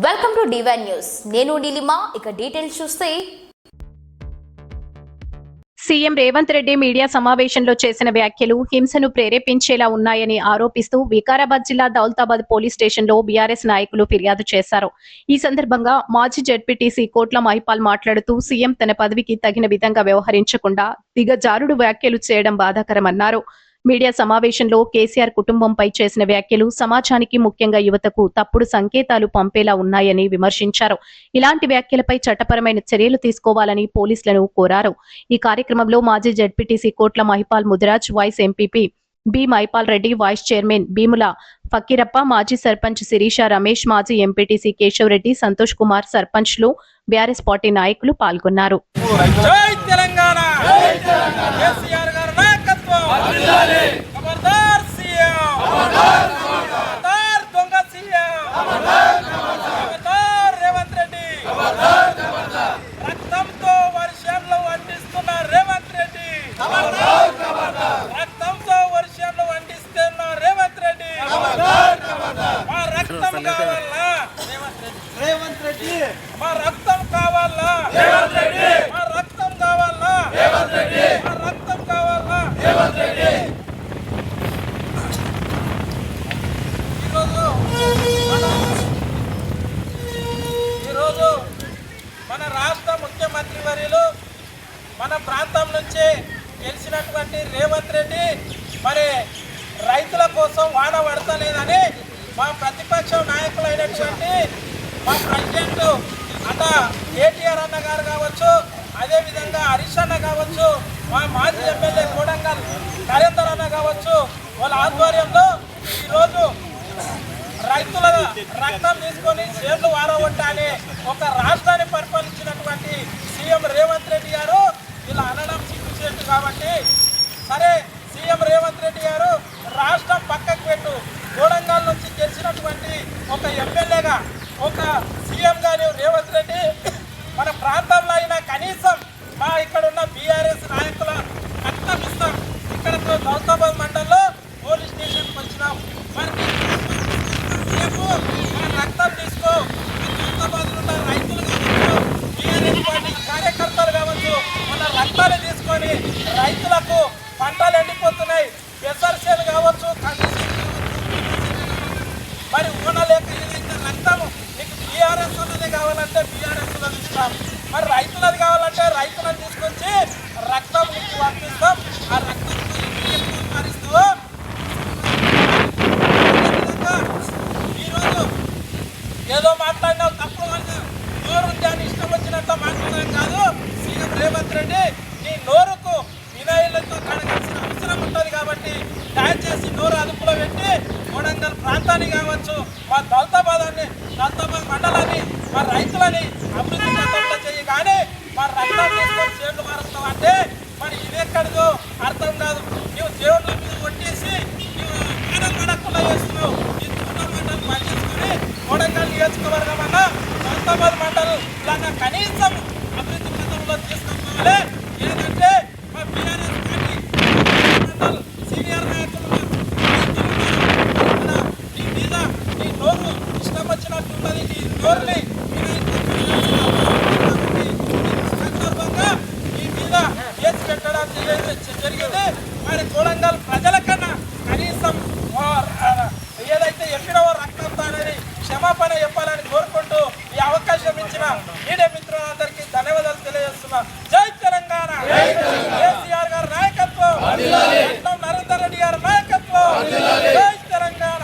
Welcome to divine news. నేను నీలిమా. ఇక details చూస్తే సీఎం రేవంత్ రెడ్డి మీడియా సమావేశంలో చేసిన వ్యాఖ్యలు హింసను ప్రేరేపించేలా ఉన్నాయని ఆరోపిస్తూ వికారాబాద్ జిల్లా దౌలతాబాద్ పోలీస్ స్టేషన్లో బీఆర్ఎస్ నాయకులు ఫిర్యాదు చేశారు. ఈ సందర్భంగా మాజీ జడ్పీటీసీ కోట్ల మహిపాల్ మాట్లాడుతూ సీఎం తన పదవికి తగిన విధంగా వ్యవహరించకుండా దిగజారుడు వ్యాఖ్యలు చేయడం బాధాకరమన్నారు. మీడియా సమావేశంలో కేసీఆర్ కుటుంబంపై చేసిన వ్యాఖ్యలు సమాజానికి ముఖ్యంగా యువతకు తప్పుడు సంకేతాలు పంపేలా ఉన్నాయని విమర్శించారు. ఇలాంటి వ్యాఖ్యలపై చట్టపరమైన చర్యలు తీసుకోవాలని పోలీసులను కోరారు. ఈ కార్యక్రమంలో మాజీ ZPTC Kotla Mahipal Mudiraj, vice MPP B Maipal Reddy, vice chairman Bheemula Fakirappa, మాజీ సర్పంచ్ శిరీష రమేష్, మాజీ ఎంపీటీసీ కేశవ్ రెడ్డి, సంతోష్ కుమార్, సర్పంచ్లు, బీఆర్ఎస్ పార్టీ నాయకులు పాల్గొన్నారు. రేవంత్ రెడ్డి మా రక్తం కావాలా? రేవంత్ రెడ్డి మా రక్తం కావాలా? రేవంత్ రెడ్డి మా రక్తం కావాలా? రేవంత్ రెడ్డి. ఈరోజు మన రాష్ట్ర ముఖ్యమంత్రి వర్యులు మన ప్రాంతం నుంచి గెలిచినటువంటి రేవంత్ రెడ్డి మరి రైతుల కోసం వాన పడతలేదని మా ప్రతిపక్ష నాయకులైనటువంటి మా ప్రెసిడెంట్ అట కేటీఆర్ అన్న గారు కావచ్చు, అదేవిధంగా హరీష్ అన్న కావచ్చు, మా మాజీ ఎమ్మెల్యే కోడంగల్ నరేందర్ అన్న కావచ్చు, వాళ్ళ ఆధ్వర్యంలో ఈరోజు రైతుల రక్తం తీసుకొని చేతులు వారగొట్టాలి ఒక రాష్ట్రాన్ని పరిపాలించినటువంటి సీఎం రేవంత్ రెడ్డి గారు ఇలా అనడం సిగ్గుచేటు. కాబట్టి సరే, సీఎం రేవంత్ రెడ్డి గారు రాష్ట్రం పక్కకు పెట్టు, కోడంగల్ నుంచి గెలిచినటువంటి ఒక ఎమ్మెల్యేగా ఒక సీఎం గారు రేవంత్ రెడ్డి మన ప్రాంతంలో అయినా కనీసం మా ఇక్కడ ఉన్న బీఆర్ఎస్ నాయకుల రక్తం ఇస్తాం. ఇక్కడ దౌలతాబాద్ మండలంలో పోలీస్ స్టేషన్కి వచ్చినాం. మరి రేపు మా రక్తం తీసుకో, దౌలతాబాద్లో ఉన్న రైతులు కావచ్చు, బీఆర్ఎస్ పార్టీ కార్యకర్తలు కావచ్చు, మన రక్తాన్ని తీసుకొని రైతులకు పంటలు ఎండిపోతున్నాయి, పెసర్సేలు కావచ్చు, మరి ఊనలేక ఏదైతే రక్తము నీకు బీఆర్ఎస్ ఉన్నది కావాలంటే బీఆర్ఎస్ ఉన్నది ఇస్తాం, మరి రైతులది కావాలంటే రైతులను తీసుకొచ్చి రక్తం నీకు పంపిస్తాం. ఆ రక్తం మారిస్తూ ఈరోజు ఏదో మాట్లాడినావు తప్పుడు నోరు అని ఇష్టం వచ్చినంత మాట్లాడడం కాదు. సీఎం రేవంత్ రెడ్డి నీ నోరుకు వినయులతో కడగాల్సిన అవసరం ఉంటుంది. కాబట్టి దయచేసి నోరు అదుపులో పెట్టి కోడంగల్ ప్రాంతాన్ని కావచ్చు, మా దౌలతాబాద్ మండలాన్ని, మా రైతులని అభివృద్ధి పథంలో చేయి. కానీ మా రక్తం తీసుకొని చేతులు మారుస్తాం అంటే మరి ఇదెక్కడిదో అర్థం కాదు. నువ్వు దేవుళ్ళ మీద కొట్టేసి నువ్వు మేడం మడకుండా చేస్తున్నావు. ఈ చిన్న మండలం పనిచేసుకొని కోడంగల్ నియోజకవర్గం అన్న దౌలతాబాద్ మండలం ఇలాగా కనీసం అభివృద్ధి పథంలో తీసుకుపోవాలి. ఏంటంటే మా బీఆర్ఎస్ పార్టీ మండల్ సీనియర్ నాయకులు నీ మీద నీ నోరు ఇష్టం వచ్చినట్టున్నది. నీ నోరుని సందర్భంగా నీ మీద కేసు పెట్టడం జరిగింది. మరి కోడంగల్ ప్రజల కన్నా కనీసం ఏదైతే ఎక్కడో రక్తంతో అనేది క్షమాపణ చెప్పాలని కోరుకుంటూ ఈ అవకాశం ఇచ్చిన మీడియా మిత్రులందరికీ ధన్యవాదాలు తెలియజేస్తున్నా. జై తెలంగాణ. కేసీఆర్ గారి నాయకత్వం, నరేందర్ రెడ్డి గారి నాయకత్వం. జై తెలంగాణ.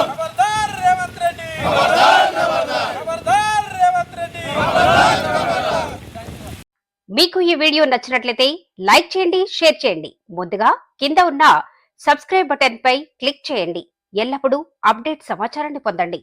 ఖబర్దార్ రేవంత్ రెడ్డి, ఖబర్దార్ రేవంత్ రెడ్డి. మీకు ఈ వీడియో నచ్చినట్లయితే లైక్ చేయండి, షేర్ చేయండి. ముందుగా కింద ఉన్న సబ్స్క్రైబ్ బటన్ పై క్లిక్ చేయండి. ఎల్లప్పుడూ అప్డేట్ సమాచారాన్ని పొందండి.